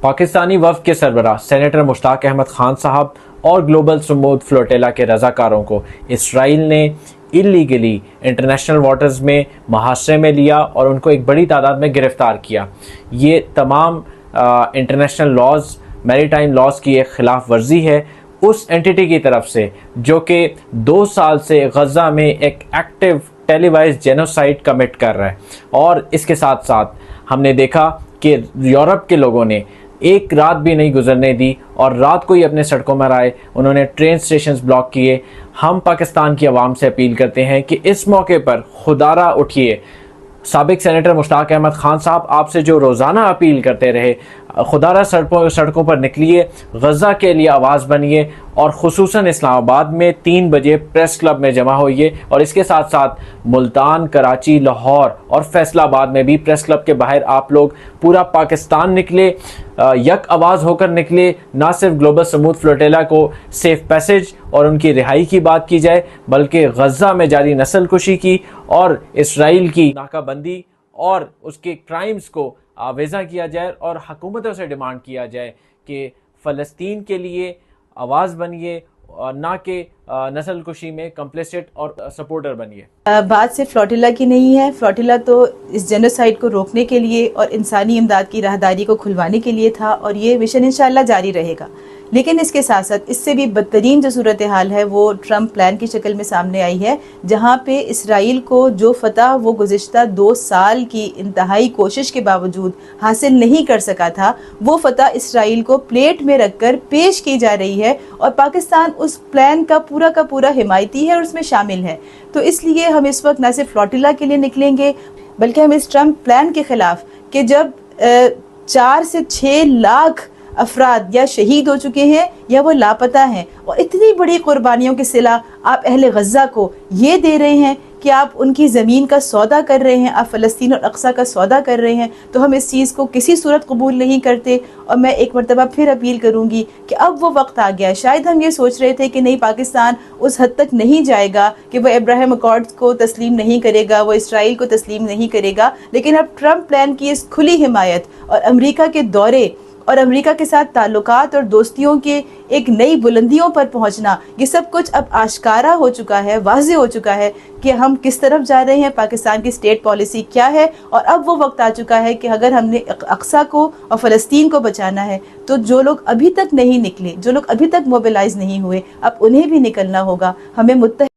پاکستانی وفد کے سربراہ سینیٹر مشتاق احمد خان صاحب اور گلوبل سمود فلوٹیلا کے رضاکاروں کو اسرائیل نے اللیگلی انٹرنیشنل واٹرز میں محاصرے میں لیا اور ان کو ایک بڑی تعداد میں گرفتار کیا۔ یہ تمام انٹرنیشنل لاز، میری ٹائم لاز کی ایک خلاف ورزی ہے اس اینٹیٹی کی طرف سے جو کہ 2 سال سے غزہ میں ایک ایکٹیو ٹیلی وائز جینوسائیڈ کمٹ کر رہا ہے۔ اور اس کے ساتھ ساتھ ہم نے دیکھا کہ یورپ کے لوگوں نے ایک رات بھی نہیں گزرنے دی اور رات کو ہی اپنے سڑکوں میں آئے، انہوں نے ٹرین سٹیشنز بلاک کیے۔ ہم پاکستان کی عوام سے اپیل کرتے ہیں کہ اس موقع پر خدارہ اٹھیے۔ سابق سینیٹر مشتاق احمد خان صاحب آپ سے جو روزانہ اپیل کرتے رہے، خدارہ سڑکوں پر نکلیے، غزہ کے لیے آواز بنیے اور خصوصاً اسلام آباد میں 3 بجے پریس کلب میں جمع ہوئیے، اور اس کے ساتھ ساتھ ملتان، کراچی، لاہور اور فیصل آباد میں بھی پریس کلب کے باہر آپ لوگ پورا پاکستان نکلے، یک آواز ہو کر نکلے۔ نہ صرف گلوبل سمود فلوٹیلا کو سیف پیسج اور ان کی رہائی کی بات کی جائے، بلکہ غزہ میں جاری نسل کشی کی اور اسرائیل کی ناکہ بندی اور اس کے کرائمز کو آویزہ کیا جائے، اور حکومتوں سے ڈیمانڈ کیا جائے کہ فلسطین کے لیے آواز بنیے اور نہ کہ نسل کشی میں کمپلیسٹ اور سپورٹر بنیے۔ بات صرف فلوٹیلا کی نہیں ہے، فلوٹیلا تو اس جینوسائیڈ کو روکنے کے لیے اور انسانی امداد کی راہداری کو کھلوانے کے لیے تھا، اور یہ مشن انشاءاللہ جاری رہے گا۔ لیکن اس کے ساتھ ساتھ اس سے بھی بدترین جو صورتحال ہے وہ ٹرمپ پلان کی شکل میں سامنے آئی ہے، جہاں پہ اسرائیل کو جو فتح وہ گزشتہ 2 سال کی انتہائی کوشش کے باوجود حاصل نہیں کر سکا تھا، وہ فتح اسرائیل کو پلیٹ میں رکھ کر پیش کی جا رہی ہے، اور پاکستان اس پلان کا پورا حمایتی ہے اور اس میں شامل ہے۔ تو اس لیے ہم اس وقت نہ صرف فلوٹیلا کے لیے نکلیں گے، بلکہ ہم اس ٹرمپ پلان کے خلاف کہ جب 4 سے 6 لاکھ افراد یا شہید ہو چکے ہیں یا وہ لاپتہ ہیں، اور اتنی بڑی قربانیوں کی صلہ آپ اہل غزہ کو یہ دے رہے ہیں کہ آپ ان کی زمین کا سودا کر رہے ہیں، آپ فلسطین اور اقصیٰ کا سودا کر رہے ہیں، تو ہم اس چیز کو کسی صورت قبول نہیں کرتے۔ اور میں ایک مرتبہ پھر اپیل کروں گی کہ اب وہ وقت آ گیا ہے۔ شاید ہم یہ سوچ رہے تھے کہ نہیں، پاکستان اس حد تک نہیں جائے گا کہ وہ ابراہیم اکارڈز کو تسلیم نہیں کرے گا، وہ اسرائیل کو تسلیم نہیں کرے گا، لیکن اب ٹرمپ پلان کی اس کھلی حمایت اور امریکہ کے دورے اور امریکہ کے ساتھ تعلقات اور دوستیوں کے ایک نئی بلندیوں پر پہنچنا، یہ سب کچھ اب آشکارا ہو چکا ہے، واضح ہو چکا ہے کہ ہم کس طرف جا رہے ہیں، پاکستان کی اسٹیٹ پالیسی کیا ہے۔ اور اب وہ وقت آ چکا ہے کہ اگر ہم نے اقصیٰ کو اور فلسطین کو بچانا ہے تو جو لوگ ابھی تک نہیں نکلے، جو لوگ ابھی تک موبلائز نہیں ہوئے، اب انہیں بھی نکلنا ہوگا۔ ہمیں متحد